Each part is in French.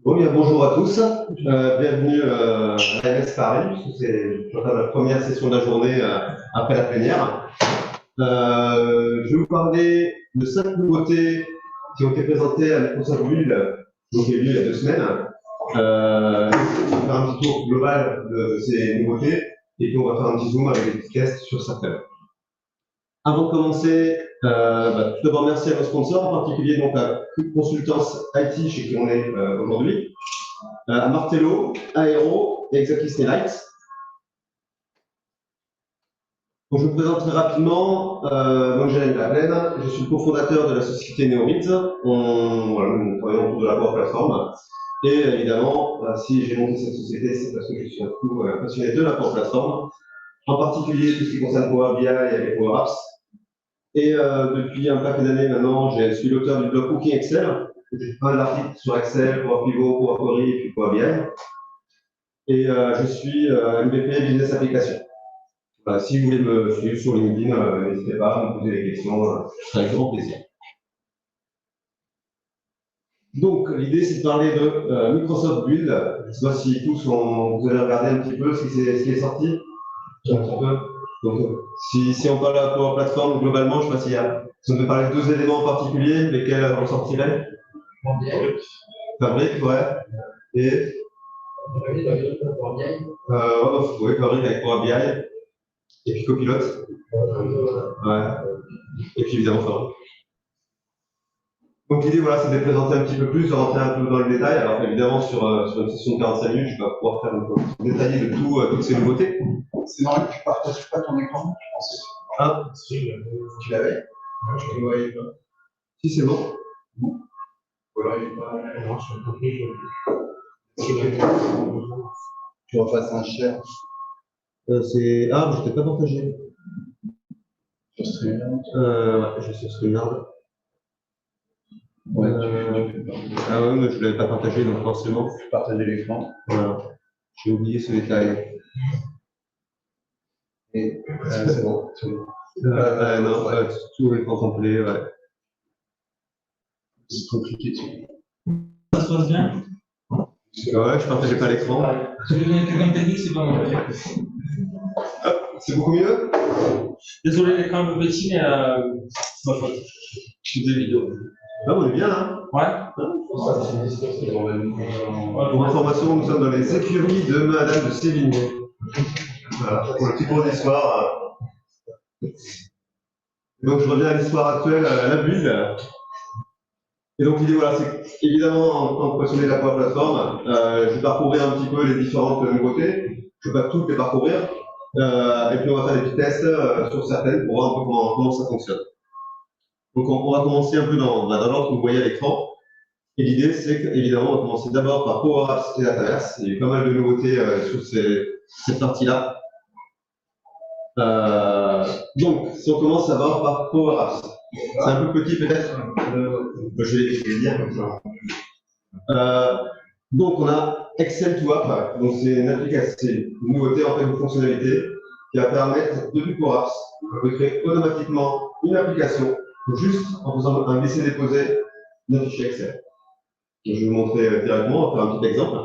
Bon, bien, bonjour à tous, bienvenue à l'AMS Paris, puisque c'est la première session de la journée après la plénière. Je vais vous parler de 5 nouveautés qui ont été présentées à Microsoft Build, donc il y a 2 semaines. On va faire un petit tour global de ces nouveautés, et puis on va faire un petit zoom avec des petits tests sur certaines. Avant de commencer, tout d'abord merci à nos sponsors, en particulier donc à Consultance IT chez qui on est aujourd'hui, à Martello, Aero et Exactly Lights. Donc, je vous présente très rapidement. Donc, Jérémy Laplaine, je suis le cofondateur de la société Neorids. Nous travaillons autour de la Power Platform. Et évidemment, si j'ai monté cette société, c'est parce que je suis un coup passionné de la Power Platform, en particulier tout ce qui concerne Power BI et les Power Apps. Et depuis un paquet d'années maintenant, je suis l'auteur du blog Cooking Excel. J'ai fait pas mal d'articles sur Excel, Power Pivot, Power Query et puis Power BI. Et je suis MVP Business Application. Si vous voulez me suivre sur LinkedIn, n'hésitez pas à me poser des questions, avec grand plaisir. Donc, l'idée, c'est de parler de Microsoft Build. Je ne sais pas si tous vous avez regardé un petit peu ce qui est sorti. Un petit peu. Donc, si on parle de la Power Platform, globalement, je ne sais pas s'il y a. Si on peut parler de 2 éléments en particulier, lesquels on sortirait. Fabrique, ouais. Et oui, Fabrique avec Power BI. Et puis Copilote. Ouais. Et puis évidemment Fabrique. Donc l'idée, voilà, c'est de les présenter un petit peu plus, de rentrer un peu dans le détail. Alors évidemment, sur une session de 45 minutes, je vais pas pouvoir faire une présentation détaillée de toutes ces nouveautés. C'est normal que tu partages pas ton écran, je pensais. Ah, tu l'avais? Je ne le voyais pas. Si, c'est bon. Ou alors il est pas. Non, sur le côté, tu refasses un share. C'est. Ah, mais je t'ai pas partagé. Sur StreamYard. Ouais, je suis sur StreamYard. Ouais, Ah ouais, mais je ne l'avais pas partagé, donc forcément. Tu partageais l'écran. Voilà. J'ai oublié ce détail. Et c'est bon. Non, tout l'écran complet, ouais. C'est compliqué. Ça se passe bien? Ouais, je partageais pas l'écran. Si vous avez quelqu'un de technique, c'est pas mal. C'est beaucoup mieux? Désolé, l'écran un peu petit, mais c'est ma faute. Je fais des vidéos. Ah, on est bien, hein? Ouais. Pour information, nous sommes dans les écuries de Madame de Sévigné. Voilà, pour le petit cours d'histoire. Donc je reviens à l'histoire actuelle, à la bulle. Et donc l'idée, voilà, c'est évidemment, en tant que passionné de la Power Platform, je vais parcourir un petit peu les différentes nouveautés. Je ne vais pas toutes les parcourir. Et puis on va faire des petits tests sur certaines pour voir un peu comment ça fonctionne. Donc on va commencer un peu dans l'ordre que vous voyez à l'écran. Et l'idée, c'est qu'évidemment, on va commencer d'abord par Power Apps et Dataverse. Il y a eu pas mal de nouveautés sur cette partie-là. Donc, si on commence d'abord par Power Apps, c'est un peu petit peut-être. Je vais le dire comme ça. Donc, on a Excel to App. Donc, c'est une application, c'est une nouveauté en fait, une fonctionnalité qui va permettre depuis Power Apps de créer automatiquement une application juste en faisant un glisser-déposer d'un fichier Excel. Je vais vous montrer directement, on va faire un petit exemple.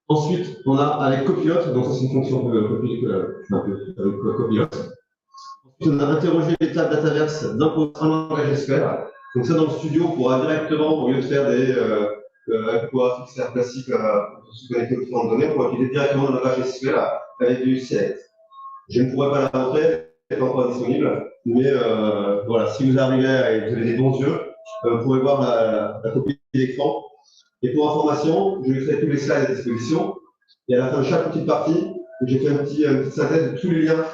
Ensuite, on a avec Copilot, donc ça c'est une fonction avec Copilot. Ensuite, on a interrogé les tables Dataverse d'un langage SQL. Donc ça, dans le studio, on pourra directement, au lieu de faire des Power Fixer classiques pour se connecter aux différentes données, on pourra utiliser directement le langage SQL avec du UCLS. Je ne pourrais pas la montrer, elle n'est pas encore disponible, mais voilà, si vous arrivez et vous avez des bons yeux, vous pouvez voir la copie d'écran. Et pour information, je vais créer tous les slides à disposition. Et à la fin de chaque petite partie, j'ai fait une petite synthèse de tous les liens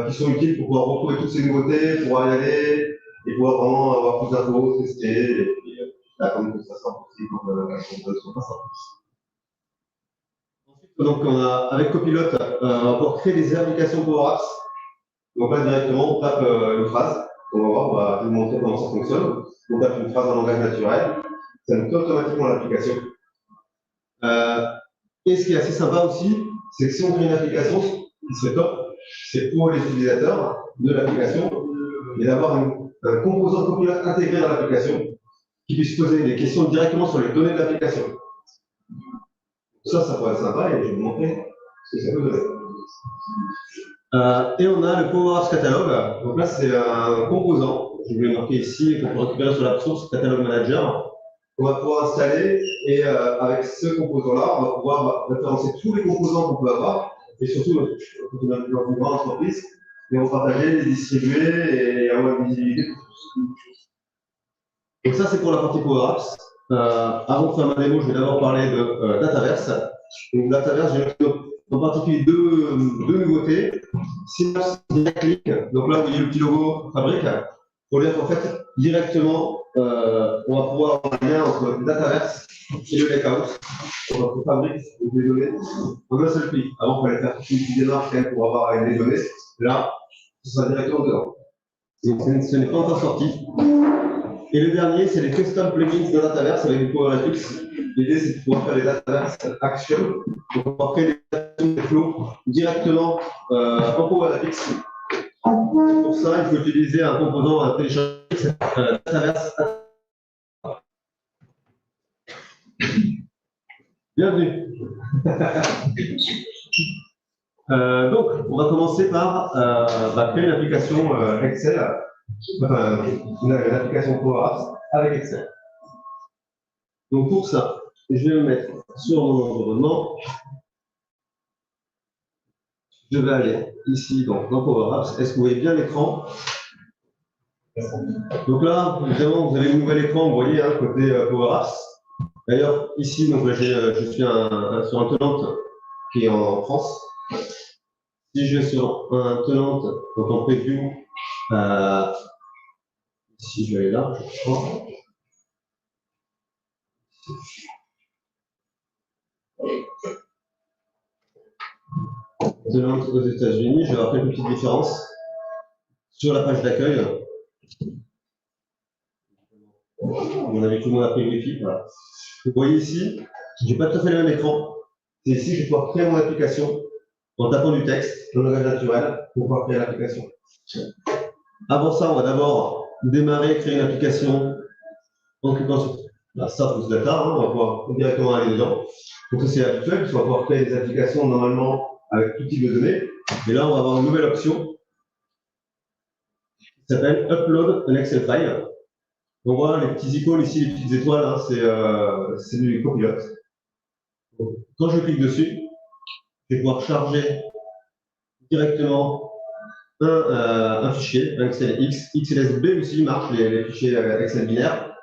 qui sont utiles pour pouvoir retrouver toutes ces nouveautés, pouvoir y aller et pouvoir vraiment avoir plus d'infos, tester. Et puis, attendre que ça sorte aussi quand on passe. Ensuite, donc, on a, avec Copilot, pour créer des applications Power Apps. Donc là, directement, on tape une phrase. On va voir, on va vous montrer comment ça fonctionne. On tape une phrase en langage naturel. Ça nous crée automatiquement l'application. Et ce qui est assez sympa aussi, c'est que si on crée une application, qui serait top, c'est pour les utilisateurs de l'application, et d'avoir un composant Copilot intégré dans l'application, qui puisse poser des questions directement sur les données de l'application. Ça pourrait être sympa et je vais vous montrer ce que ça peut donner. Et on a le Power Apps Catalog. Donc là, c'est un composant, je vais le marquer ici, qu'on peut récupérer sur la source Catalog Manager. On va pouvoir installer et avec ce composant-là, on va pouvoir référencer tous les composants qu'on peut avoir et surtout, quand on a une grande entreprise, et on va partager, les distribuer et avoir une visibilité pour tous. Donc ça, c'est pour la partie Power Apps. Avant de faire ma démo, je vais d'abord parler de Dataverse. Donc Dataverse, j'ai en particulier deux nouveautés. Synapse Direct Link, donc là, vous voyez le petit logo Fabric, pour dire qu'en fait, directement, on va pouvoir avoir un lien entre le Dataverse et le Lakehouse. Notre Fabric, les données, en un seul clic. Avant, il fallait faire toute une petite démarche quand même pour avoir les données. Là, ce sera directement dedans. Donc, ce n'est pas encore sorti. Et le dernier, c'est les custom plugins de Dataverse avec du PowerFX. L'idée, c'est de pouvoir faire les Dataverse Actions. Donc, on va créer des flows directement en PowerFX. Pour ça, il faut utiliser un composant à télécharger, Dataverse. Bienvenue. Donc, on va commencer par créer une application Excel, une application Power Apps avec Excel. Donc, pour ça, je vais me mettre sur mon environnement. Je vais aller ici dans Power Apps. Est-ce que vous voyez bien l'écran? Donc là, évidemment, vous avez le nouvel écran, vous voyez, hein, côté Power Apps. D'ailleurs, ici, donc, je suis sur un tenant qui est en France. Si je vais sur un tenant, donc en preview, ici je vais aller là, je crois. Tenant aux États-Unis, je vais avoir quelques petites différences sur la page d'accueil. On avait tout le monde a pris le Wi-Fi, voilà. Vous voyez ici, je n'ai pas tout à fait le même écran. C'est ici que je vais pouvoir créer mon application en tapant du texte, dans le langage naturel, pour pouvoir créer l'application. Avant ça, on va d'abord démarrer, créer une application en cliquant sur la Start with Data, hein, on va pouvoir directement aller dedans. Donc ça c'est habituel, puisqu'on va pouvoir créer des applications normalement avec tout type de données. Et là, on va avoir une nouvelle option qui s'appelle Upload an Excel file. Donc voilà, les petits icônes ici, les petites étoiles, hein, c'est du copilote. Donc, quand je clique dessus, je vais pouvoir charger directement un fichier, un Excel X. XLSB aussi marche, les fichiers Excel binaires,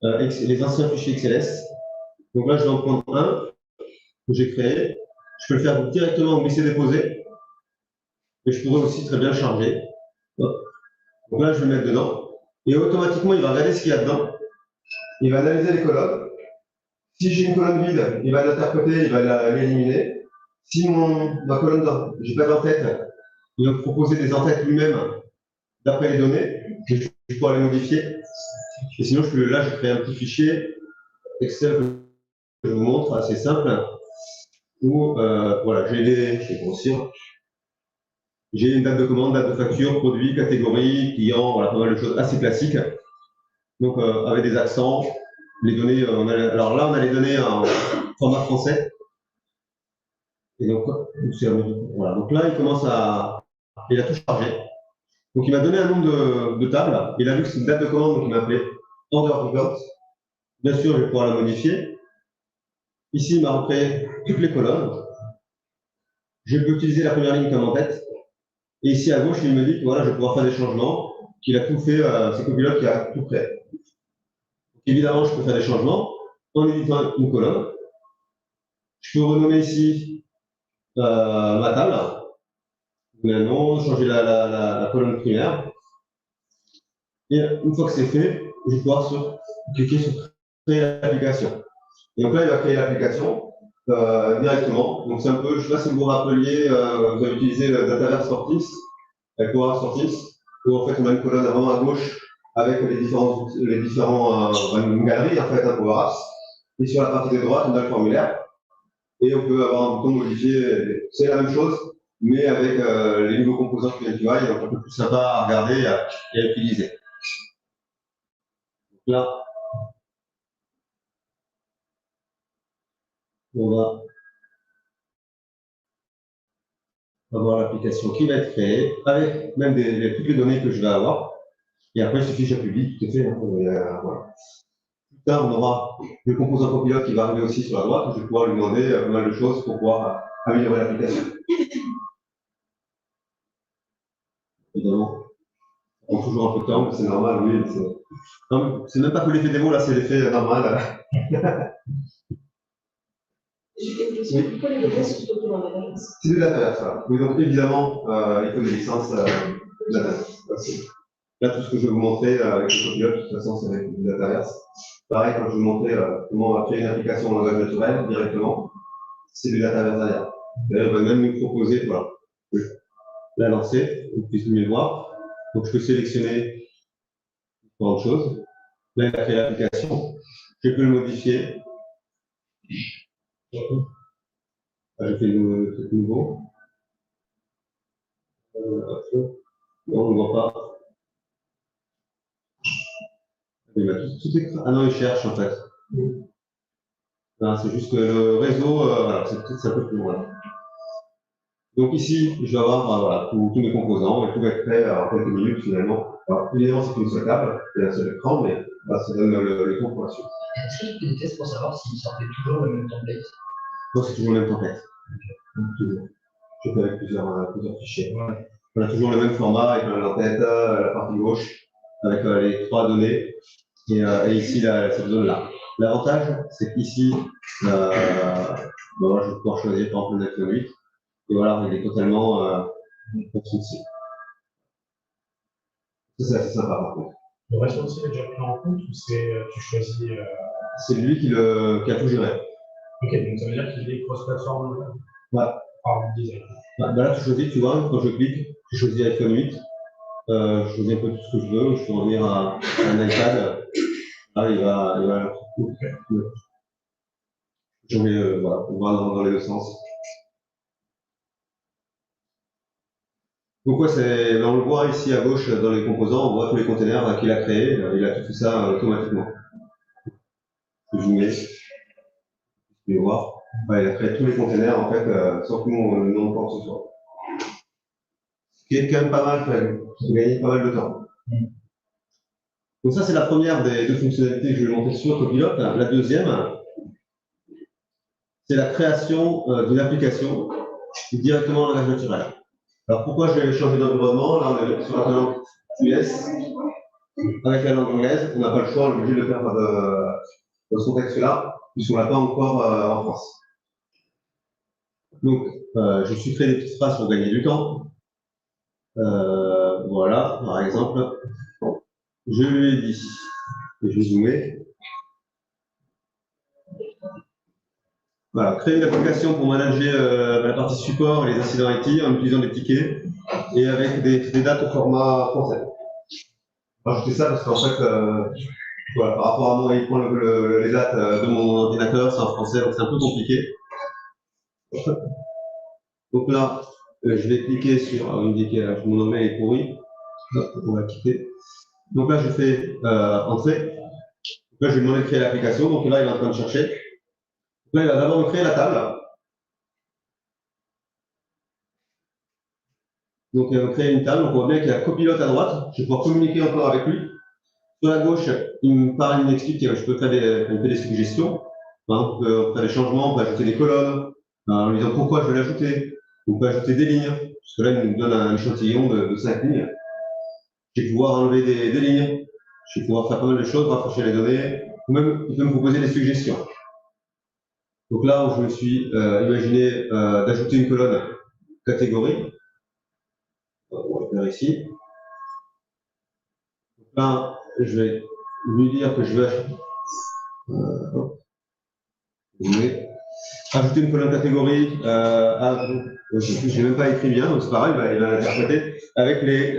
les anciens fichiers XLS. Donc là, je vais en prendre un que j'ai créé. Je peux le faire directement en glisser-déposer. Et je pourrais aussi très bien le charger. Donc là, je vais le mettre dedans. Et automatiquement, il va regarder ce qu'il y a dedans. Il va analyser les colonnes. Si j'ai une colonne vide, il va l'interpréter, il va l'éliminer. Si ma colonne, j'ai pas d'entête, il va me proposer des entêtes lui-même d'après les données. Je pourrais les modifier. Et sinon, là, je crée un petit fichier Excel que je vous montre, assez simple, où voilà, je vais grossir. J'ai une date de commande, date de facture, produit, catégorie, client, voilà, pas mal de choses assez classiques. Donc, avec des accents, les données, alors là, on a les données en format français. Et donc, voilà. Donc là, il a tout chargé. Donc, il m'a donné un nombre de tables. Il a vu que c'est une date de commande, donc il m'a appelé order report. Bien sûr, je vais pouvoir la modifier. Ici, il m'a recréé toutes les colonnes. Je peux utiliser la première ligne comme en tête. Et ici à gauche, il me dit que voilà, je vais pouvoir faire des changements, qu'il a tout fait, c'est Copilote qui a tout fait. Donc, évidemment, je peux faire des changements en éditant une colonne. Je peux renommer ici ma table. Un nom, changer la colonne primaire. Et une fois que c'est fait, je vais pouvoir cliquer sur créer l'application. Et donc là, il va créer l'application directement. Donc c'est un peu, je ne sais pas si vous vous rappeliez, vous avez utilisé le Dataverse Sortis, avec Power Sortis, où en fait on a une colonne avant à gauche avec les différents une galerie en fait, un Power Apps. Et sur la partie de droite, on a le formulaire. Et on peut avoir un bouton modifié. C'est la même chose, mais avec les nouveaux composants qui viennent du UI, donc un peu plus sympa à regarder et à utiliser. Donc là, on va avoir l'application qui va être créée, avec même toutes les données que je vais avoir. Et après, il suffit que je publie, tout est fait. Hein, voilà. Plus tard, on aura le composant copilote qui va arriver aussi sur la droite, où je vais pouvoir lui demander pas mal de choses pour pouvoir améliorer l'application. Évidemment, ça prend toujours un peu de temps, mais c'est normal, oui. C'est même pas que l'effet démo, là, c'est l'effet normal. J'ai une question. Pourquoi les données sont stockées dans des agences? C'est de l'Dataverse, ça. Oui, donc évidemment, il faut des licences Dataverse. Là, tout ce que je vais vous montrer avec le copilote, de toute façon, c'est avec du Dataverse. Pareil, quand je vais vous montrer comment on va créer une application en langage naturel directement, c'est du Dataverse derrière. D'ailleurs, il va même nous proposer, voilà, de la lancer, vous puissiez mieux le voir. Donc, je peux sélectionner différentes choses. Là, il va créer l'application. Je peux le modifier. Je fais le truc nouveau. Non, on ne voit pas. Tout est... Ah non, il cherche en fait. C'est juste que le réseau, voilà, c'est un peu plus loin. Donc ici, je vais avoir voilà, tous mes composants et tout va être prêt en quelques minutes finalement. Alors évidemment, c'est une seule table, c'est un seul écran, mais là, ça donne le temps pour la suite. Est-ce que tu fais des tests pour savoir s'il sortait toujours le même template? Non, c'est toujours le même template. Toujours. Je fais avec plusieurs fichiers. Ouais. On a toujours le même format avec l'entête, la partie gauche, avec les trois données, et ici cette zone-là. L'avantage, c'est qu'ici, je vais pouvoir choisir par exemple le 9.8, et voilà, il est totalement constructible. Ça, c'est assez sympa par contre. Le reste aussi est déjà pris en compte ou tu choisis. C'est lui qui a tout géré. Ok, donc ça veut dire qu'il est cross-platform. Ouais. Par design. Là, tu choisis, tu vois, quand je clique, je choisis iPhone 8, je choisis un peu tout ce que je veux, je peux revenir à un iPad. Là, il va changer, voilà, on va dans les deux sens. Donc, ouais, on le voit ici à gauche dans les composants, on voit tous les containers qu'il a créés, il a tout fait ça automatiquement. Je vais zoomer, vous pouvez voir. Ouais, il a créé tous les containers en fait, sans que nous n'en quoi que ce soit. Ce qui est quand même pas mal, quand même. Ça gagne pas mal de temps. Donc ça, c'est la première des deux fonctionnalités que je vais montrer sur Copilot. La deuxième, c'est la création d'une application directement en langage naturel. Alors pourquoi je vais changer d'environnement? Là, on est sur la langue US. Avec la langue anglaise, on n'a pas le choix, on est obligé de le faire dans ce contexte-là, puisqu'on ne l'a pas encore en France. Donc, je suis créé des petites phrases pour gagner du temps. Voilà, par exemple, je lui ai dit, et je vais zoomer. Voilà, créer une application pour manager la partie support et les incidents IT en utilisant des tickets et avec des dates au format français. Rajouter ça parce qu'en fait, voilà, par rapport à moi, il prend les dates de mon ordinateur, c'est en français, donc c'est un peu compliqué. Donc là, je vais cliquer sur indiquer mon domaine est pourri. On va quitter. Donc là, je fais entrer. Donc là, je vais lui demander de créer l'application. Donc là, il est en train de chercher. Donc là, il va d'abord me créer la table. Donc, il va me créer une table. Donc, on voit bien qu'il y a copilote à droite. Je vais pouvoir communiquer encore avec lui. Sur la gauche, il me parle, il m'explique que je peux faire des suggestions. On peut faire des changements, on peut ajouter des colonnes, en lui disant pourquoi je vais l'ajouter. On peut ajouter des lignes, parce que là, il nous donne un échantillon de 5 lignes. Je vais pouvoir enlever des lignes. Je vais pouvoir faire pas mal de choses, rafraîchir les données, ou même, il peut me proposer des suggestions. Donc là où je me suis imaginé d'ajouter une colonne catégorie, on va le faire ici. Donc là, je vais lui dire que je vais ajouter une colonne catégorie je n'ai même pas écrit bien, donc c'est pareil, il va l'interpréter avec les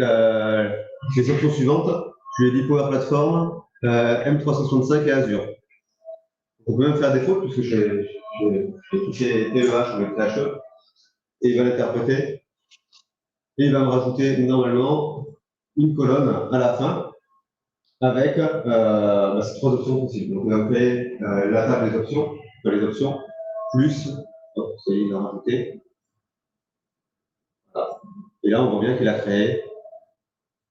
options suivantes. Je lui ai dit Power Platform, M365 et Azure. On peut même faire des fautes puisque j'ai touché TEH avec THE et il va l'interpréter. Et il va me rajouter normalement une colonne à la fin avec ces trois options possibles. Donc on va créer la table des options, plus, hop, ça y est, il a rajouté. Voilà. Et là, on voit bien qu'il a créé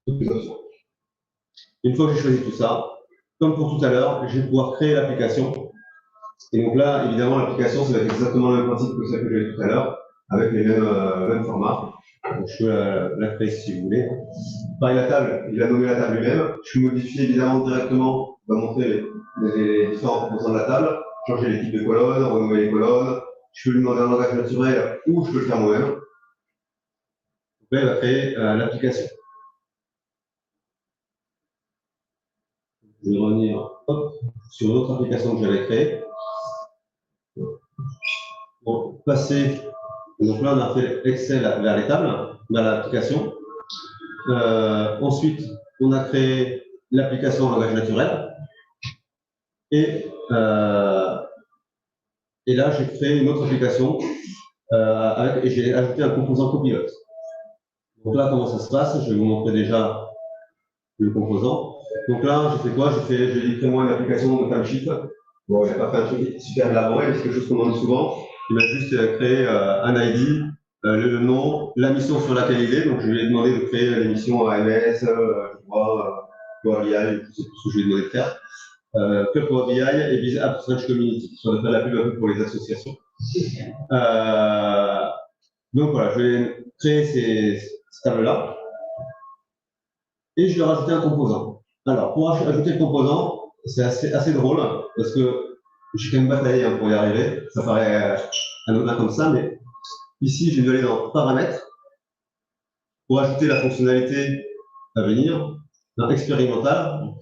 toutes les options. Une fois que j'ai choisi tout ça, comme pour tout à l'heure, je vais pouvoir créer l'application. Et donc là, évidemment, l'application, ça va être exactement le même principe que celle que j'ai tout à l'heure, avec les mêmes formats. Donc, je peux la créer si vous voulez. Pareil, la table, il a nommé la table lui-même. Je peux modifier évidemment directement, on va montrer les différents composants de la table, changer les types de colonnes, renommer les colonnes. Je peux lui demander un langage naturel ou je peux le faire moi-même. Donc là, il va créer l'application. Je vais revenir sur une autre application que j'avais créée. Pour passer, donc là, on a fait Excel vers les tables, vers l'application. Ensuite, on a créé l'application en langage naturel. Et là, j'ai créé une autre application et j'ai ajouté un composant copilote. Donc là, comment ça se passe? Je vais vous montrer déjà le composant. Donc là, j'ai fait quoi? J'ai dit crée-moi une application de timesheet. Bon, il n'a pas fait un truc super élaboré, mais c'est quelque chose qu'on demande souvent. Il m'a juste créé un ID, le nom, la mission sur laquelle il est. Donc je lui ai demandé de créer l'émission AMS, Power BI, c'est tout ce que je lui ai demandé de faire. Que Power BI et Visa App Search Community, sur de faire la pub un peu pour les associations. Donc voilà, je vais créer ces tables-là et je vais rajouter un composant. Alors, pour ajouter le composant, c'est assez drôle parce que j'ai quand même bataillé pour y arriver. Ça paraît anodin comme ça, mais ici, je vais aller dans Paramètres pour ajouter la fonctionnalité à venir, dans Expérimental,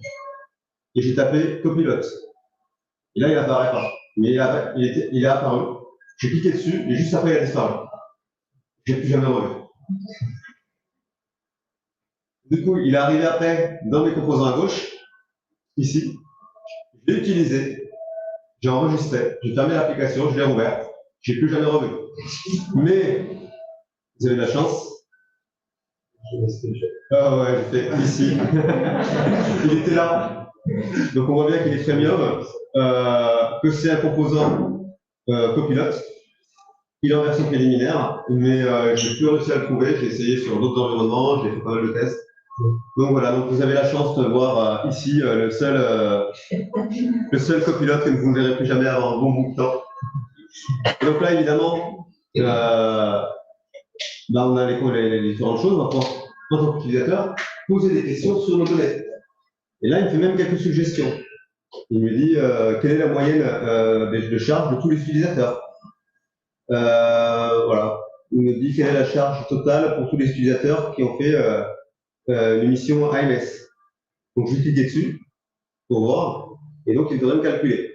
et j'ai tapé Copilote. Et là, il n'apparaît pas. Mais il est apparu. J'ai cliqué dessus et juste après, il a disparu. Je n'ai plus jamais revu. Du coup, il est arrivé après dans mes composants à gauche, ici. Je l'ai utilisé, j'ai enregistré, j'ai fermé l'application, je l'ai rouvert. Je n'ai plus jamais revu. Mais, vous avez de la chance. Ah ouais, j'ai fait ici. Il était là. Donc on voit bien qu'il est premium, que c'est un composant copilote. Il est en version préliminaire, mais je n'ai plus réussi à le trouver. J'ai essayé sur d'autres environnements, j'ai fait pas mal de tests. Donc voilà, donc vous avez la chance de voir ici le seul copilote que vous ne verrez plus jamais avant un bon bout de temps. Et donc là, évidemment, on a les différentes choses. On va pouvoir, en tant qu'utilisateur, poser des questions sur nos données. Et là, il me fait même quelques suggestions. Il me dit quelle est la moyenne de charge de tous les utilisateurs. Voilà. Il me dit quelle est la charge totale pour tous les utilisateurs qui ont fait l'émission AMS. Donc je vais cliquer dessus pour voir, et donc il devrait me calculer.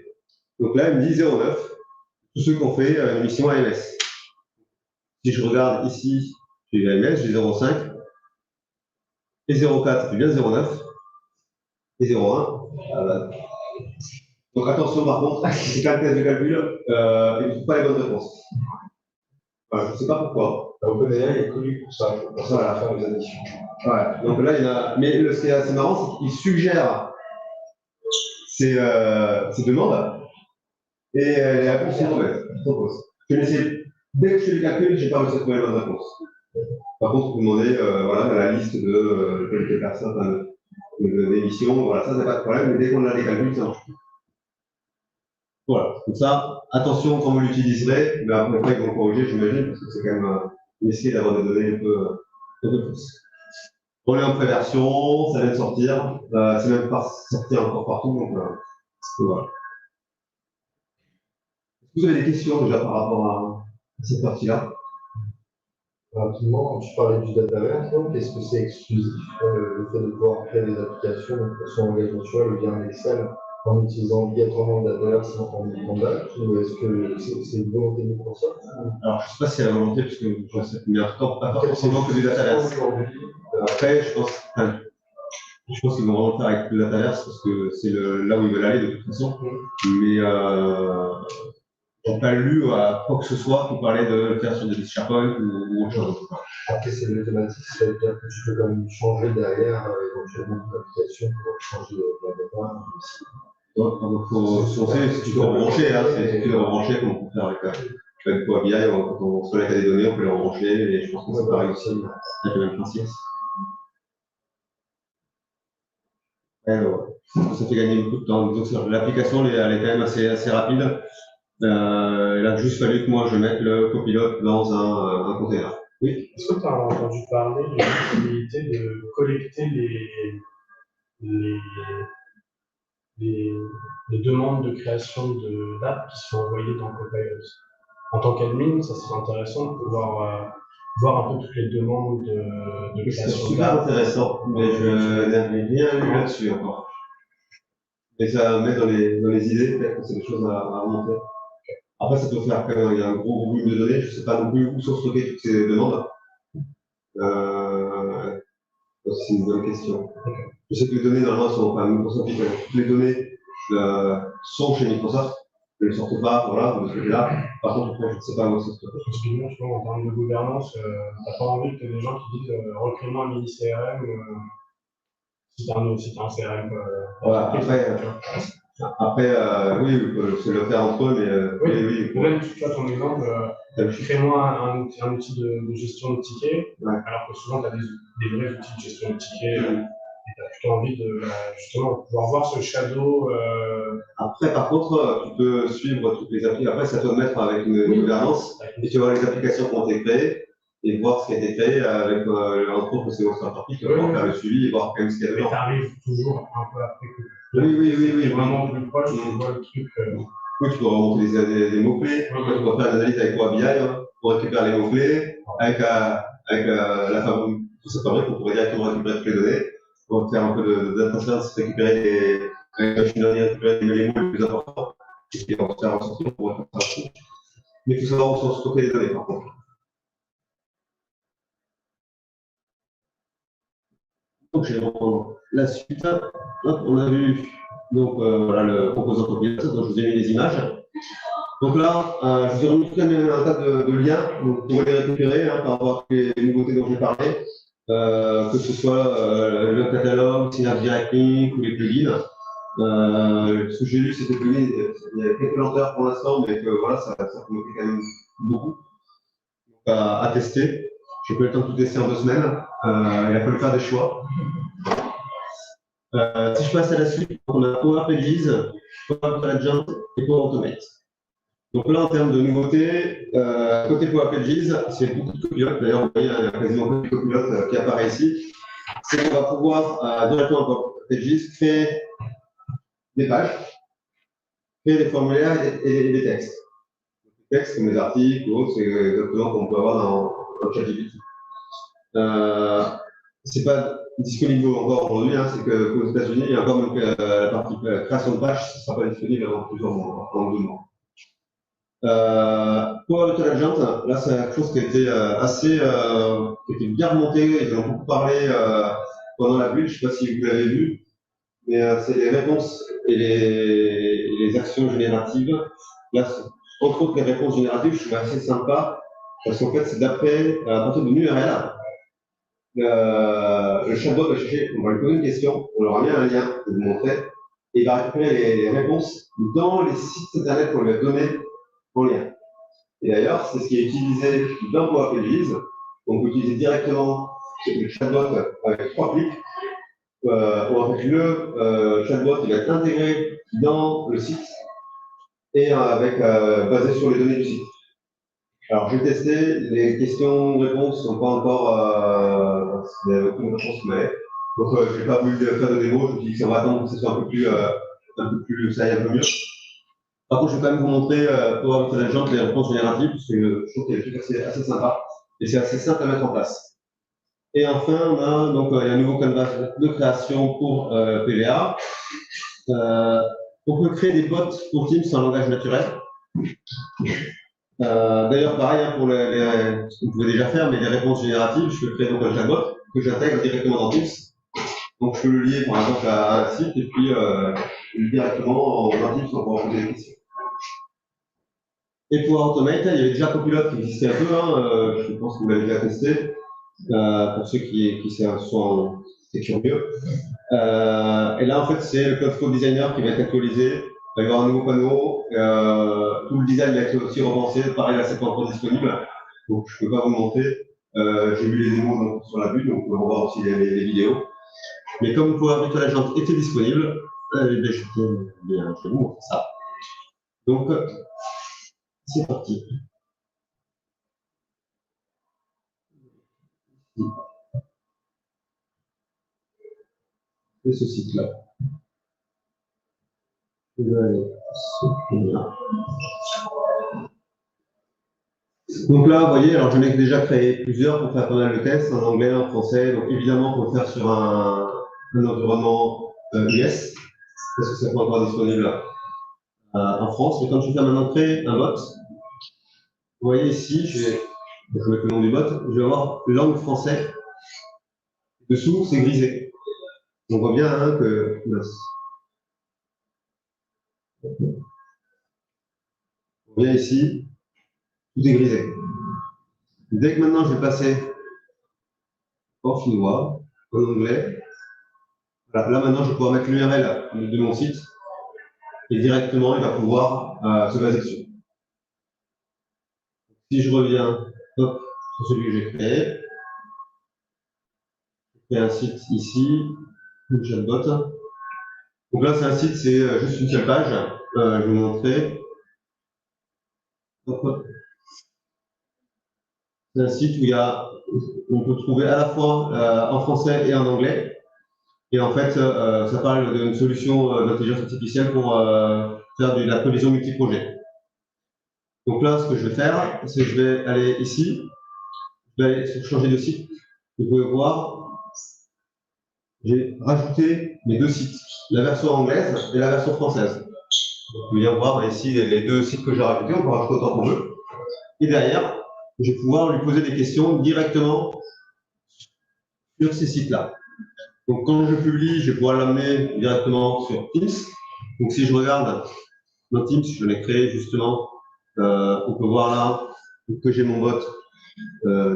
Donc là, il me dit 0,9, tous ceux qui ont fait l'émission AMS. Si je regarde ici, j'ai AMS, j'ai 0,5, et 0,4, c'est bien 0,9, et 0,1. Donc attention par contre, c'est pas le test de calcul, il ne trouve pas les bonnes réponses. Enfin, je ne sais pas pourquoi. OpenAI est connu pour ça, pour ça à la fin des additions. Ouais, donc là, il y en a. Mais ce qui est assez marrant, c'est qu'il suggère ces demandes et les réponses sont mauvaises. Je vais essayer, dès que je fais le calcul, je n'ai pas réussi à trouver la bonne réponse. Par contre, vous demandez voilà, la liste de quelques personnes, d'émissions, voilà, ça, c'est pas de problème, mais dès qu'on a les calculs, ça marche. Voilà, donc ça, attention quand vous l'utiliserez, mais après, ils vont le corriger, j'imagine, parce que c'est quand même essayer d'avoir des données un peu plus. On est en pré-version, ça vient de sortir, c'est même pas sorti encore partout, donc voilà. Est-ce que vous avez des questions déjà par rapport à cette partie-là? Rapidement, quand tu parlais du dataverse, est-ce que c'est exclusif le fait de pouvoir créer des applications de façon langage naturel ou bien un Excel en utilisant obligatoirement le dataverse en base, ou est-ce que c'est une volonté de Microsoft? Alors, je ne sais pas si c'est la volonté, parce que je sais, mais en tout cas, pas forcément que du dataverse. Après, je pense qu'ils vont vraiment le faire avec le dataverse, parce que c'est là où ils veulent aller de toute façon. Mais je n'ai pas lu à quoi que ce soit pour parler de le faire sur des SharePoint ou autre chose. Après, c'est le thématique, ça veut dire que tu peux quand même changer derrière éventuellement ton application pour changer la data. Donc, si tu peux rebrancher, hein, si tu veux rebrancher, comme on peut faire avec Power BI, quand on se connecte à des données, on peut les rebrancher, et je pense que c'est pareil aussi, avec le même principe. Ça fait gagner beaucoup de temps. Donc, l'application, elle est quand même assez rapide. Il a juste fallu que moi je mette le copilote dans un container. Oui. Est-ce que tu as entendu parler de la possibilité de collecter les, les demandes de création d'apps qui sont envoyées dans Copilot? En tant qu'admin, ça serait intéressant de pouvoir voir un peu toutes les demandes de C'est création super d'apps. intéressant, mais je n'ai rien lu là-dessus encore. Mais ça met dans les idées, peut-être que c'est des choses à remonter. Après, ça peut faire qu'il y a un gros volume de données, je ne sais pas non plus où sont stockées toutes ces demandes. C'est une bonne question. Je sais que les données, normalement, sont, enfin, Microsoft dit que toutes les données sont chez Microsoft, ne les sortent pas, voilà, de ce côté-là. Par contre, je ne sais pas où elles sont stockées. Typiquement, tu vois, en termes de gouvernance, tu n'as pas envie que les gens qui disent recrée-moi un mini CRM si tu as un CRM. Voilà, après, oui, c'est le faire entre eux, mais oui. Même, tu vois, ton exemple, crée-moi un outil de gestion de tickets, alors que souvent, tu as des vrais outils de gestion de tickets, et tu as plutôt envie de justement pouvoir voir ce shadow. Après, par contre, tu peux suivre toutes les applications. Après, ça doit mettre avec une gouvernance, et tu vois les applications qui ont été créées, et voir ce qui a été créé avec, entre autres, c'est aussi important, tu vas faire le suivi et voir quand même ce qu'il y a dedans. Mais tu arrives toujours un peu après que. Oui. Vraiment plus proche, tu vois le truc. Oui, tu peux remonter des mots-clés. Tu peux faire une analyse avec Power BI pour récupérer les mots-clés. Avec la fabrique, on pourrait directement récupérer toutes les données. Pour faire un peu de data science, récupérer avec machine learning, récupérer les mots les plus importants. Et puis on va faire ressortir pour faire ça. Mais il faut savoir où sont stockées les données, par contre. Donc, je vais reprendre la suite. Hop, on a vu donc, voilà, le composant copilote, donc je vous ai mis les images. Donc là, je vous ai remis quand même un tas de liens, donc vous pouvez les récupérer par rapport à les nouveautés dont j'ai parlé, que ce soit le catalogue, Synapse Direct Link ou les plugins. Ce que j'ai lu, c'était plugins, il y a quelques lenteurs pour l'instant, mais que voilà, ça promettait quand même beaucoup à tester. J'ai pas eu le temps de tout tester en 2 semaines, il a fallu faire des choix. Si je passe à la suite, on a Power Pages, Power Intelligent et Power Automate. Donc là, en termes de nouveautés, côté Power Pages, c'est beaucoup de copilotes. D'ailleurs, vous voyez, il y a quasiment beaucoup de copilotes qui apparaît ici. C'est qu'on va pouvoir, directement dans Power Pages, créer des pages, créer des formulaires et des textes. Des textes comme les articles ou autres, c'est exactement comme on peut avoir dans ChatGPT. C'est pas disponible encore aujourd'hui, c'est qu'aux États-Unis, il y a encore la partie création de page, ce ne sera pas disponible avant plusieurs mois, avant 2 mois. Power Intelligent, là c'est quelque chose qui a été qui était bien remonté, ils en ont beaucoup parlé pendant la bulle, je ne sais pas si vous l'avez vu, mais c'est les réponses et les actions génératives. Là, entre autres, les réponses génératives, je trouve assez sympa, parce qu'en fait, c'est d'après, à partir d'une URL, le chatbot va chercher, on va lui poser une question, on leur a mis un lien pour vous montrer, et il va récupérer les réponses dans les sites internet qu'on lui a donnés en lien. Et d'ailleurs, c'est ce qui est utilisé dans Power Pages. On peut utiliser directement le chatbot avec 3 clics. En fait, le chatbot il va être intégré dans le site et basé sur les données du site. Alors, j'ai testé, les questions-réponses ne sont pas encore aucune réponse mais donc je n'ai pas voulu faire de démo, je me dis que ça va attendre que ce soit un peu plus, ça aille un peu mieux. Par contre, je vais quand même vous montrer Power Intelligent les réponses génératives, parce que je trouve qu'il y a des trucs assez sympas et c'est assez simple à mettre en place. Et enfin, on a donc il y a un nouveau canvas de création pour PVA. On peut créer des bots pour Teams en langage naturel. D'ailleurs, pareil, pour ce que vous pouvez déjà faire, mais les réponses génératives, je peux créer donc un chatbot que j'intègre directement dans Teams. Donc, je peux le lier par exemple à un site et puis directement dans Teams on va poser des questions. Et pour Automate, il y avait déjà Copilot qui existait un peu, je pense que vous l'avez déjà testé. pour ceux qui sont curieux. Et là, en fait, c'est le Cloud Scope Designer qui va être actualisé. Il va y avoir un nouveau panneau. Tout le design va être aussi repensé. Pareil, là, c'est pas encore disponible. Donc, je peux pas vous montrer. J'ai vu les démos donc, sur la vue, donc on va voir aussi les vidéos. Mais comme Power Virtual Agent était disponible, je vais vous montrer ça. Donc, c'est parti. Et ce site-là. Je vais aller soutenir. Donc là, vous voyez, alors j'en ai déjà créé plusieurs pour faire pas mal de tests, en anglais, en français. Donc évidemment, pour le faire sur un environnement US, parce que c'est pas encore disponible en France. Mais quand je vais faire maintenant créer un bot, vous voyez ici, je vais mettre le nom du bot, je vais avoir langue français. Dessous, c'est grisé. On voit bien hein, que. On voit bien ici, tout est grisé. Dès que maintenant je vais passer en finnois, en anglais, voilà, là maintenant je vais pouvoir mettre l'URL de mon site et directement il va pouvoir se baser dessus. Si je reviens hop, sur celui que j'ai créé, je crée un site ici, une chatbot. Donc là c'est un site, c'est juste une seule page. Je vais vous montrer. Hop, hop. C'est un site où on peut trouver à la fois en français et en anglais. Et en fait, ça parle d'une solution d'intelligence artificielle pour faire de la prévision multi-projet. Donc là, ce que je vais faire, c'est que je vais aller ici, je vais aller sur changer de site. Vous pouvez voir, j'ai rajouté mes deux sites, la version anglaise et la version française. Vous pouvez bien voir ici les deux sites que j'ai rajoutés, on peut rajouter autant qu'on veut. Et derrière, je vais pouvoir lui poser des questions directement sur ces sites-là. Donc quand je publie, je vais pouvoir l'amener directement sur Teams. Donc si je regarde dans Teams, je l'ai créé justement, on peut voir là que j'ai mon bot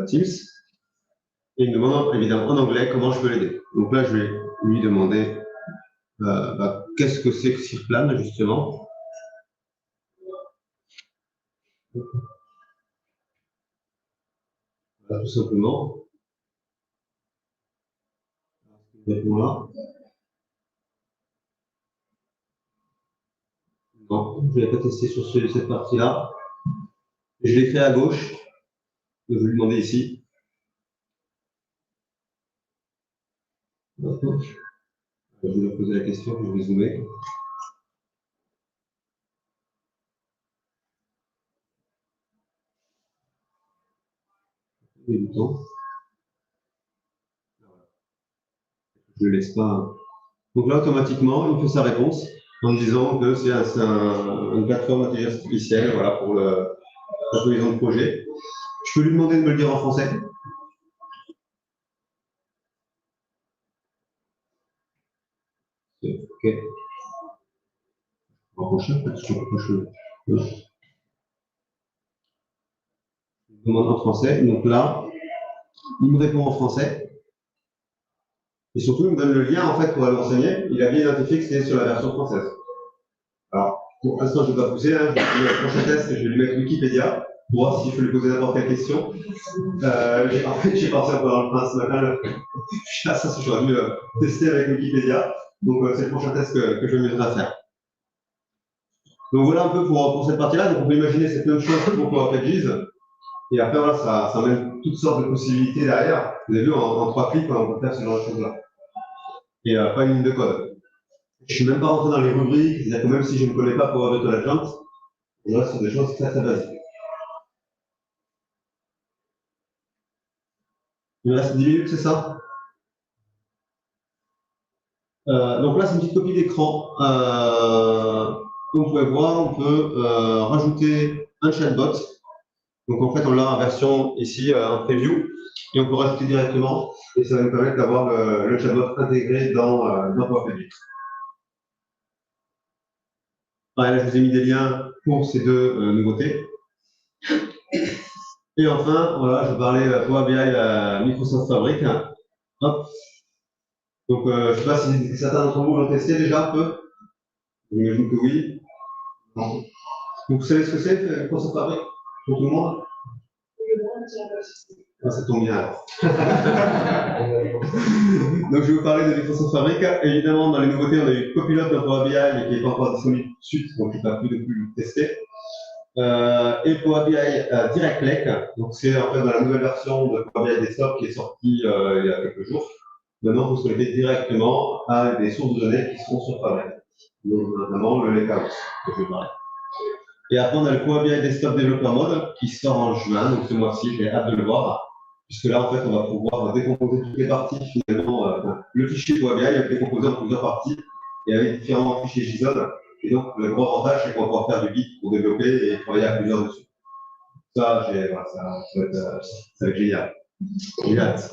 Teams. Et il me demande évidemment en anglais comment je peux l'aider. Donc là, je vais lui demander qu'est-ce que c'est que Cirplan justement. Voilà, tout simplement. Là. Non, je ne l'ai pas testé sur cette partie-là. Je l'ai fait à gauche. Je vais lui demander ici. Je vais lui poser la question, je vais zoomer. Et du temps. Je ne le laisse pas. Donc là, automatiquement, il fait sa réponse en disant que c'est une plateforme d'intelligence artificielle voilà, pour la prévision de projet. Je peux lui demander de me le dire en français. Ok. En prochain, je demande en français. Donc là, il me répond en français. Et surtout, il me donne le lien en fait pour aller enseigner. Il a bien identifié que c'était sur la version française. Alors, pour l'instant, je ne vais pas pousser. Hein. Le prochain test, je vais lui mettre Wikipédia pour voir si je peux lui poser n'importe quelle question. En fait, j'ai pensé un peu dans le train ce matin. Ça, j'aurais dû tester avec Wikipédia. Donc, c'est le prochain test que je vais m'aider à faire. Donc, voilà un peu pour cette partie-là. Donc, on peut imaginer cette même chose pour Power Pages. Et après, voilà, ça amène toutes sortes de possibilités derrière. Vous avez vu, en 3 clics, on peut faire ce genre de choses-là. Et pas une ligne de code. Je ne suis même pas rentré dans les rubriques, c'est-à-dire que même si je ne connais pas Power Virtual Agent, là, ce sont des choses très très basiques. Il me reste 10 minutes, c'est ça? Donc là, c'est une petite copie d'écran. Comme vous pouvez voir, on peut rajouter un chatbot. Donc en fait, on l'a en version ici en preview, et on peut rajouter directement, et ça va nous permettre d'avoir le chatbot intégré dans Power Pages. Là, je vous ai mis des liens pour ces deux nouveautés. Et enfin, voilà, je parlais Power BI Microsoft Fabric. Hop. Donc, je ne sais pas si certains d'entre vous l'ont testé déjà un peu. J'imagine que oui. Non. Donc, vous savez ce que c'est, Microsoft Fabric, pour tout le monde? Ah, ça tombe bien alors. Donc, je vais vous parler de Microsoft Fabric. Évidemment, dans les nouveautés, on a eu Copilot dans Power BI, mais qui n'est pas encore disponible tout de suite, donc il ne va plus de plus le tester. Et Power BI Direct Lake, donc c'est en fait dans la nouvelle version de Power BI Desktop qui est sortie il y a quelques jours. Maintenant, vous se connectez directement à des sources de données qui sont sur Fabric, donc notamment le Lakehouse, que je vais parler. Et après, on a le Power BI Desktop Developer Mode qui sort en juin, donc ce mois-ci, j'ai hâte de le voir, puisque là, en fait, on va pouvoir décomposer toutes les parties finalement. Le fichier Power BI est décomposé en plusieurs parties et avec différents fichiers JSON. Et donc, le gros avantage, c'est qu'on va pouvoir faire du Git pour développer et travailler à plusieurs dessus. Ça, voilà, ça va être génial. J'ai hâte.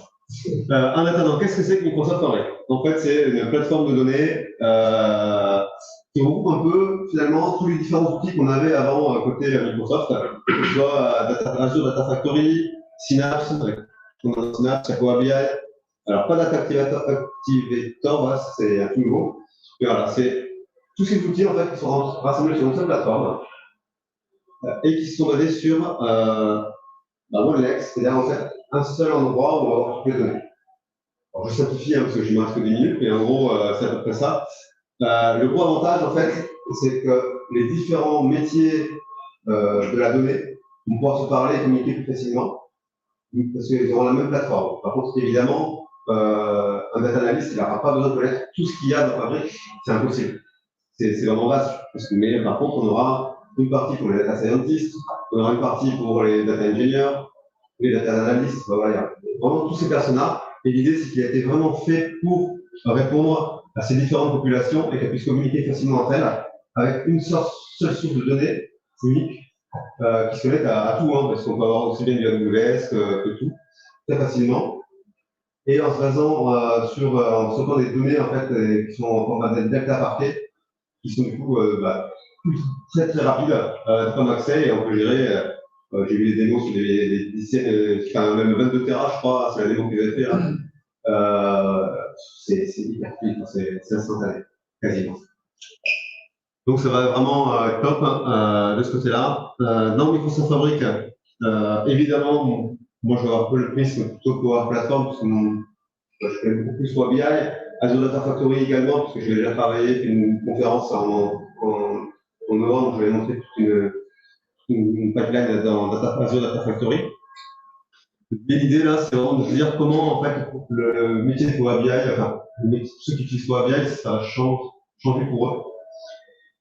En attendant, qu'est-ce que c'est que Microsoft Fabric? En fait, c'est une plateforme de données qui regroupe un peu, finalement, tous les différents outils qu'on avait avant côté Microsoft, que ce soit Azure Data Factory, Synapse, Synapse, Power BI. Alors, pas Data Activator, voilà, c'est un tout nouveau. Et voilà, c'est tous ces outils en fait qui sont rassemblés sur une seule plateforme et qui sont basés sur OneLex, c'est-à-dire en fait un seul endroit où on va avoir toutes les données. Alors, je simplifie parce que je ne me reste que 10 minutes, mais en gros, c'est à peu près ça. Le gros avantage, en fait, c'est que les différents métiers de la donnée vont pouvoir se parler et communiquer plus facilement parce qu'ils auront la même plateforme. Par contre, évidemment, un data analyst, il n'aura pas besoin de connaître tout ce qu'il y a dans Fabric, c'est impossible. C'est vraiment vaste. Mais par contre, on aura une partie pour les data scientists, on aura une partie pour les data engineers, les data analysts, voilà, vraiment tous ces personnes-là. Et l'idée, c'est qu'il a été vraiment fait pour répondre à ces différentes populations et qu'elles puissent communiquer facilement entre elles avec une seule source de données unique qui se connecte à tout, hein, parce qu'on peut avoir aussi bien du AWS que tout, très facilement. Et en se basant en stockant des données en fait, qui sont en format delta parquet, qui sont du coup très très rapides, comme accès, et on peut gérer. J'ai vu des démos sur des dizaines, même 22 Tera, je crois, c'est la démo qu'ils avaient fait là. C'est hyper rapide, c'est instantané, quasiment. Donc ça va vraiment top de ce côté-là. Dans Microsoft Fabric, évidemment, moi je vais avoir un peu le prisme plutôt que Power Platform, parce que je connais beaucoup plus Power BI. Azure Data Factory également, parce que j'ai déjà travaillé, fait une conférence en novembre, je vais montrer toute une pipeline dans Azure Data Factory. Mais l'idée là, c'est vraiment de se dire comment en fait le métier de Power BI, enfin ceux qui utilisent Power BI, ça va changer pour eux.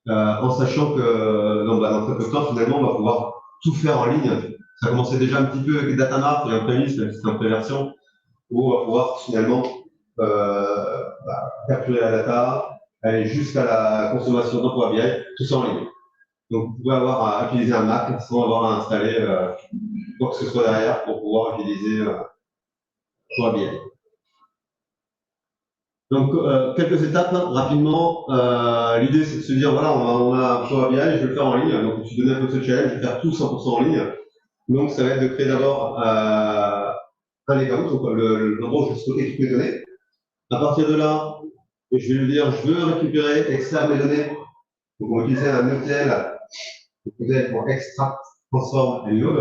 En sachant que dans très peu de temps, finalement, on va pouvoir tout faire en ligne. Ça commençait déjà un petit peu avec les data marts et un prémisse, c'était une pré-version, où on va pouvoir finalement capturer la data, aller jusqu'à la consommation dans Power BI, tout ça en ligne. Donc, vous pouvez avoir à utiliser un Mac sans avoir à installer quoi que ce soit derrière pour pouvoir utiliser Power BI. Donc, quelques étapes rapidement. L'idée, c'est de se dire, voilà, on a Power BI, je vais le faire en ligne. Donc, je me suis donné un peu ce challenge, je vais faire tout 100% en ligne. Donc, ça va être de créer d'abord un lakehouse, donc l'endroit où je vais stocker toutes mes données. À partir de là, je vais lui dire, je veux récupérer, extraire mes données. Donc, on va utiliser un ETL pour extract, transform et load.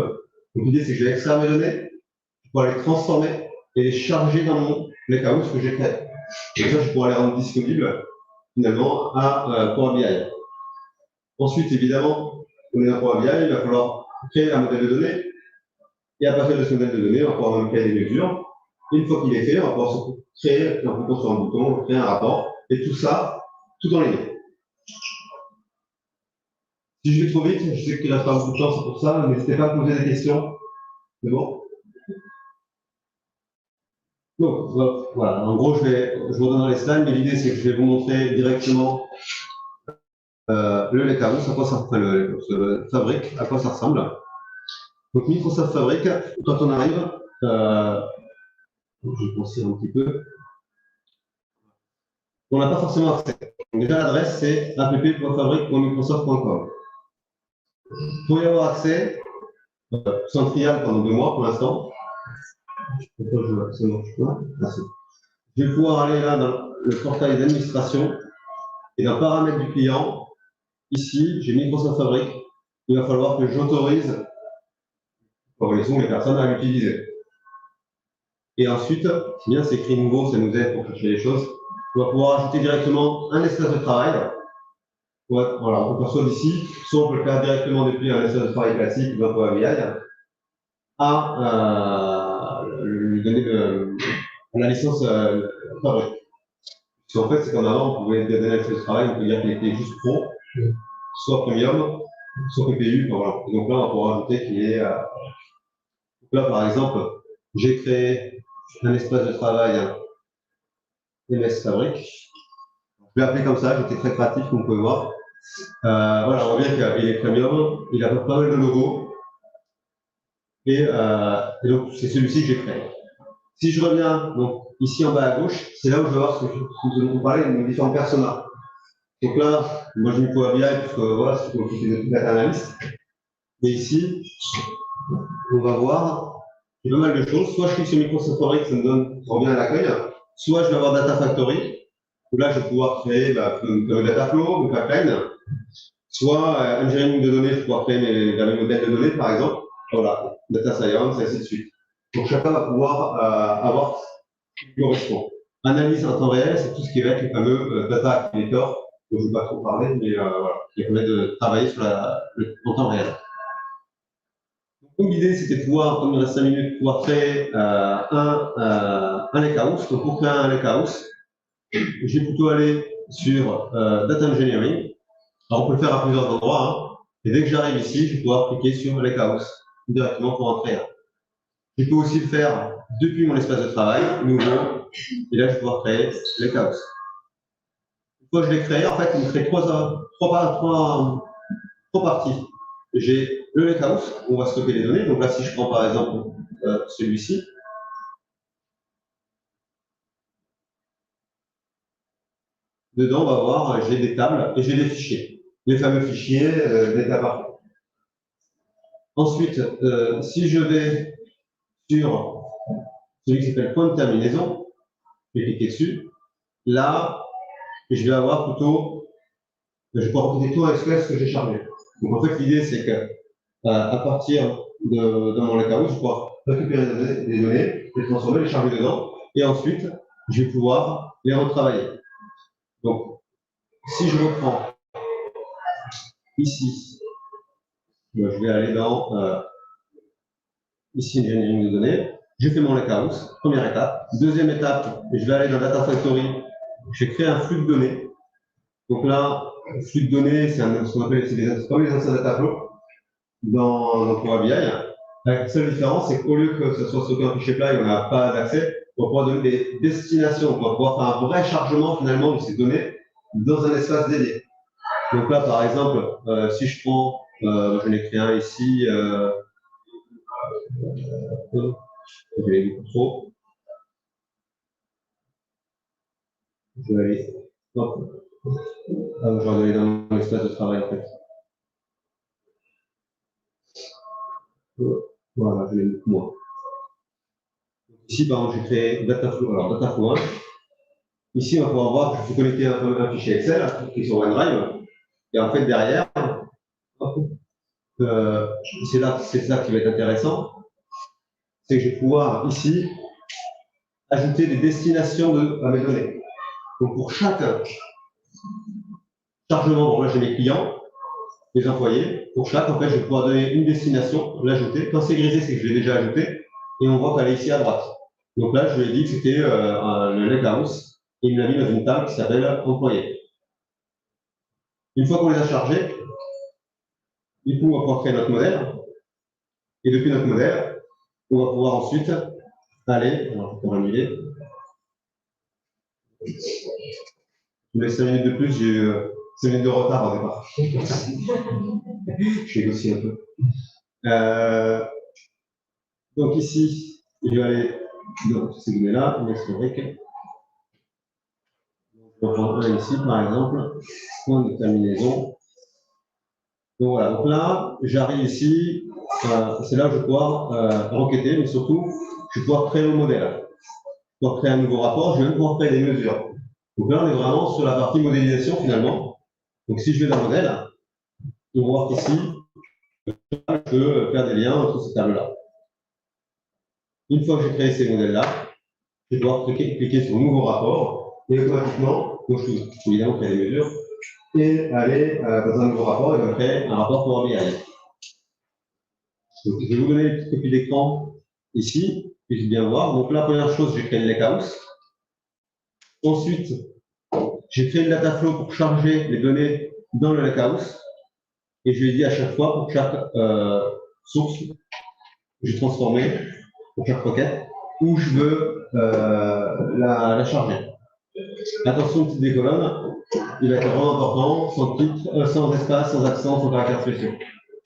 Donc, l'idée, c'est que je vais extraire mes données pour les transformer et les charger dans mon lakehouse que j'ai créé. Et ça, je pourrais les rendre disponibles finalement à Power BI. Ensuite, évidemment, on est dans Power BI, il va falloir créer un modèle de données. Et à partir de ce modèle de données, on va pouvoir créer des mesures. Et une fois qu'il est fait, on va pouvoir créer, en cliquant sur un bouton, créer un rapport. Et tout ça, tout en ligne. Si je vais trop vite, je sais qu'il reste pas beaucoup de temps, c'est pour ça, n'hésitez pas à me poser des questions. C'est bon? Donc, voilà, en gros, je vous redonnerai les slides, mais l'idée, c'est que je vais vous montrer directement le lakehouse, à quoi ça ressemble, le Fabric, à quoi ça ressemble. Donc, Microsoft Fabric, quand on arrive, je vais grossir un petit peu, on n'a pas forcément accès. Donc, déjà, l'adresse, c'est app.fabric.microsoft.com. Pour y avoir accès, Centrial pendant 2 mois pour l'instant. Merci. Je vais pouvoir aller là dans le portail d'administration et dans paramètres du client. Ici, j'ai Microsoft Fabric. Il va falloir que j'autorise les personnes à l'utiliser. Et ensuite, bien c'est écrit nouveau, ça nous aide pour chercher les choses. On va pouvoir ajouter directement un espace de travail. Ouais, voilà, on perçoit d'ici, soit on peut le faire directement depuis un espace de travail classique dans Power BI, à lui donner la licence Fabric. Parce qu'en fait, c'est comme avant, on pouvait donner l'espace de travail, on peut dire qu'il était juste pro, soit premium, soit PPU. Voilà. Et donc là, on va pouvoir ajouter qu'il est. Donc là, par exemple, j'ai créé un espace de travail MS Fabric. Je l'ai appelé comme ça, j'étais très créatif, comme vous pouvez voir. Voilà, on voit bien qu'il est premium, il a pas mal de logos. Et donc, c'est celui-ci que j'ai créé. Si je reviens donc, ici en bas à gauche, c'est là où je vais voir ce que nous allons parler de différents personnages. Donc là, moi je mets Power BI, parce que voilà, c'est pour le data analyst. Et ici, on va voir pas mal de choses. Soit je clique sur Microsoft Fabric, ça me donne, je reviens à l'accueil. Soit je vais avoir Data Factory, où là je vais pouvoir créer le data flow, le pipeline. Soit engineering de données, je vais pouvoir créer mes modèles de données, par exemple. Voilà, data science, et ainsi de suite. Donc chacun va pouvoir avoir ce qui correspond. Analyse en temps réel, c'est tout ce qui va être le fameux data activator, dont je ne vais pas trop parler, mais voilà, qui permet de travailler sur en temps réel. Donc l'idée, c'était de pouvoir, comme il reste 5 minutes, pouvoir créer un lakehouse. Donc pour créer un lakehouse, je vais plutôt aller sur Data Engineering. Alors on peut le faire à plusieurs endroits. Hein. Et dès que j'arrive ici, je vais pouvoir cliquer sur Lakehouse directement pour en créer un. Je peux aussi le faire depuis mon espace de travail, nouveau. Et là, je vais pouvoir créer Lakehouse. Une fois que je l'ai créé, en fait, il me crée trois parties. J'ai le Lakehouse, où on va stocker les données. Donc là, si je prends par exemple celui-ci, dedans, on va voir, j'ai des tables et j'ai des fichiers. Les fameux fichiers d'état parfait. Ensuite, si je vais sur celui qui s'appelle point de terminaison, je vais cliquer dessus. Là, je vais avoir plutôt, je vais pouvoir recruter tout un SQL que j'ai chargé. Donc en fait, l'idée, c'est que à partir de mon lakehouse, je vais pouvoir récupérer des données, les transformer, les charger dedans, et ensuite, je vais pouvoir les retravailler. Donc, si je reprends ici, je vais aller dans ici, engineering de données. Je fais mon lakehouse, première étape. Deuxième étape, je vais aller dans Data Factory. Je vais créer un flux de données. Donc là, le flux de données, c'est ce qu'on appelle comme les anciens data flow dans Power BI. La seule différence, c'est qu'au lieu que ce soit stocké en fichier plat et on n'a pas d'accès, on va pouvoir donner des destinations. On va pouvoir faire un vrai chargement finalement de ces données dans un espace dédié. Donc là, par exemple, si je prends, j'en ai créé un ici, je vais aller beaucoup trop. Je vais aller. Hop. Ah, je vais aller dans l'espace de travail en fait. Voilà, je l'ai beaucoup moins. Ici, par exemple, j'ai créé Dataflow. Alors, Dataflow 1. Ici, on va pouvoir voir que je suis connecté à un fichier Excel qui est sur OneDrive. Et en fait, derrière, c'est ça qui va être intéressant. C'est que je vais pouvoir ici ajouter des destinations à mes données. Donc, pour chaque chargement, bon, là, j'ai mes clients, les employés. Pour chaque, en fait, je vais pouvoir donner une destination, l'ajouter. Quand c'est grisé, c'est que je l'ai déjà ajouté. Et on voit qu'elle est ici à droite. Donc là, je lui ai dit que c'était le lakehouse. Et il me l'a mis dans une table qui s'appelle employé. Une fois qu'on les a chargés, du coup, on va pouvoir créer notre modèle. Et depuis notre modèle, on va pouvoir ensuite aller, alors je vais annuler. Je vous laisse 5 minutes de plus, j'ai eu 5 minutes de retard au départ. Je négocie un peu. Donc ici, je vais aller dans ces données-là, historique. Je vais prendre un ici, par exemple, point de terminaison. Donc voilà, donc là, j'arrive ici, c'est là où je vais pouvoir requêter, mais surtout, je vais pouvoir créer mon modèle. Pour créer un nouveau rapport, je vais même pouvoir créer des mesures. Donc là, on est vraiment sur la partie modélisation finalement. Donc si je vais dans le modèle, on va voir qu'ici, je peux faire des liens entre ces tables-là. Une fois que j'ai créé ces modèles-là, je vais pouvoir cliquer sur Nouveau rapport et automatiquement, donc je peux évidemment créer des mesures et aller dans un nouveau rapport et je vais créer un rapport Power BI. Donc, je vais vous donner une petite copie d'écran ici, puis bien voir. Donc la première chose, j'ai créé le lakehouse. Ensuite, j'ai créé le data flow pour charger les données dans le lakehouse. Et je lui ai dit à chaque fois, pour chaque source que j'ai transformée, pour chaque requête, où je veux la charger. Attention, petite des colonnes, il va être vraiment important, sans titre, sans espace, sans accent, sans caractère spéciaux.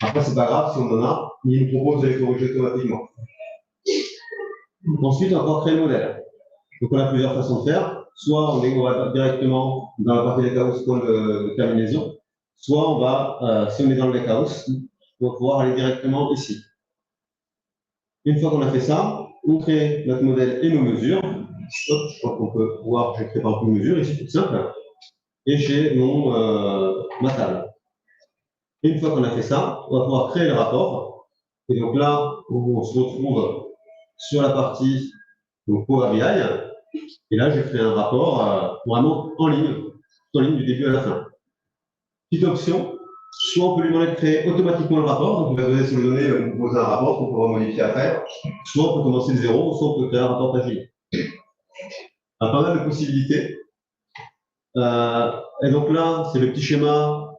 Après, c'est pas grave si on en a, il nous propose de les corriger automatiquement. Ensuite, on va pouvoir créer le modèle. Donc, on a plusieurs façons de faire. Soit on va directement dans la partie lakehouse point de terminaison, soit on va, si on est dans le lakehouse, on va pouvoir aller directement ici. Une fois qu'on a fait ça, on crée notre modèle et nos mesures. Hop, je crois qu'on peut voir, j'ai créé par exemple une mesure ici, toute simple. Et j'ai ma table. Et une fois qu'on a fait ça, on va pouvoir créer le rapport. Et donc là, on se retrouve sur la partie donc Power BI. Et là, j'ai créé un rapport vraiment en ligne du début à la fin. Petite option, soit on peut lui demander de créer automatiquement le rapport, donc on va donner sur les données, on pose un rapport qu'on pourra modifier après, soit on peut commencer de zéro, soit on peut créer un rapport paginier. Pas mal de possibilités. Et donc là, c'est le petit schéma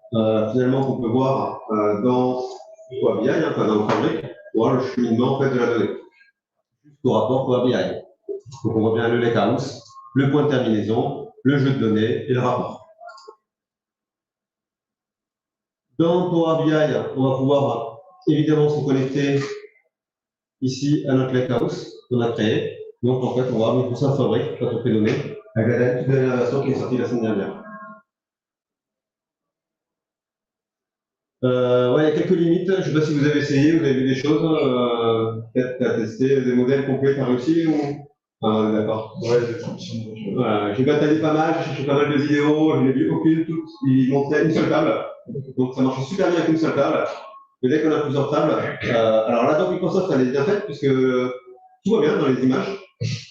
finalement qu'on peut voir dans Power BI, enfin dans le Fabric, pour voir le cheminement en fait, de la donnée. Jusqu'au rapport Power BI. Donc on voit bien le lakehouse, le point de terminaison, le jeu de données et le rapport. Dans Power BI, on va pouvoir évidemment se connecter ici à notre lakehouse qu'on a créé. Donc en fait, on va avoir Microsoft Fabric quand on fait données, avec la toute dernière version qui est sortie la semaine dernière. Ouais, il y a quelques limites. Je ne sais pas si vous avez essayé, vous avez vu des choses, peut-être à tester des modèles complets par réussi ou. D'accord. Ouais, j'ai bataillé pas mal, j'ai cherché pas mal de vidéos, je n'ai vu aucune, toutes, ils montaient une seule table. Donc ça marchait super bien avec une seule table. Mais dès qu'on a plusieurs tables, alors là dans Microsoft elle est bien faite puisque tout va bien dans les images,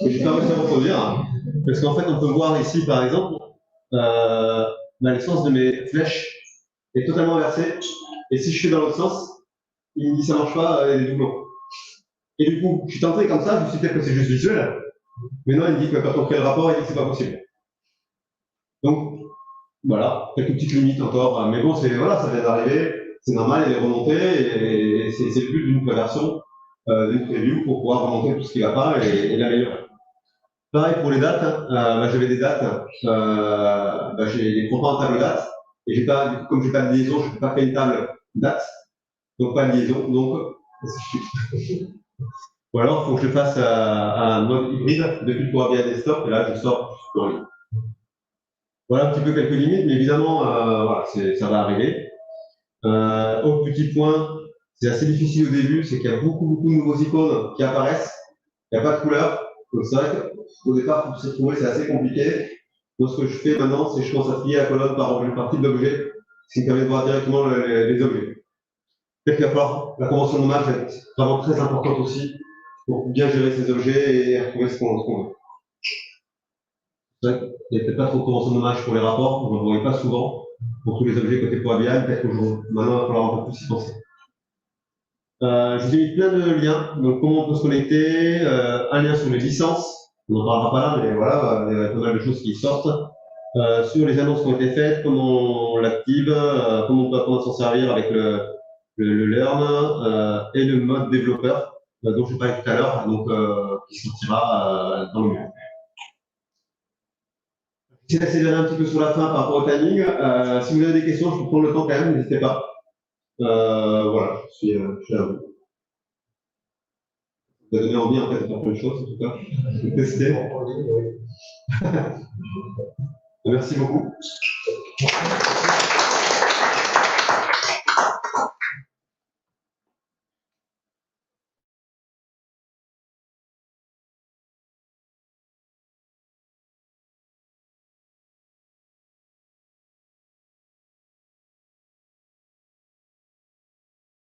mais j'ai pas réussi à reproduire. Parce qu'en fait on peut voir ici par exemple, le sens de mes flèches est totalement inversé. Et si je fais dans l'autre sens, il me dit ça marche pas, il y a des doublons. Et du coup, je suis tenté comme ça, je me suis dit peut-être que c'est juste visuel. Mais non, il me dit que quand on crée le rapport, il dit que c'est pas possible. Donc, voilà, quelques petites limites encore. Mais bon, voilà, ça vient d'arriver, c'est normal, il est remonté, et c'est le but d'une version, d'une preview, pour pouvoir remonter tout ce qui ne va pas et l'améliorer. Pareil pour les dates, j'avais des dates, j'ai les contrats en table date, et comme j'ai pas de liaison, je ne peux pas créer une table date, donc pas de liaison, donc ou alors il faut que je fasse un mode hybride depuis Power BI Desktop, et là je sors en ligne. Voilà un petit peu quelques limites, mais évidemment, voilà, ça va arriver. Autre petit point, c'est assez difficile au début, c'est qu'il y a beaucoup de nouveaux icônes qui apparaissent, il n'y a pas de couleur, donc c'est vrai qu'au départ, pour s'y retrouver, c'est assez compliqué. Donc ce que je fais maintenant, c'est que je commence à trier la colonne par type d'objet, ce qui me permet de voir directement les objets. Peut-être qu'il va falloir, la convention de nommage est vraiment très importante aussi, pour bien gérer ces objets et retrouver ce qu'on veut. C'est vrai qu'il n'y a peut-être pas trop de convention de nommage pour les rapports, on ne le voyait pas souvent pour tous les objets côté Power BI, peut-être qu'aujourd'hui, maintenant, il va falloir un peu plus y penser. Je vous ai mis plein de liens, donc comment on peut se connecter, un lien sur les licences, on n'en parlera pas là, mais voilà, il y a pas mal de choses qui sortent, sur les annonces qui ont été faites, comment on l'active, comment on peut apprendre à s'en servir avec le Learn et le mode développeur, dont je parlais tout à l'heure, donc qui sortira dans le mieux. J'essaie d'accélérer un petit peu sur la fin par rapport au timing. Si vous avez des questions, je peux prendre le temps quand même, n'hésitez pas. Voilà, je suis à vous. Ça donné envie en fait de faire plein de choses en tout cas. De tester. Merci beaucoup.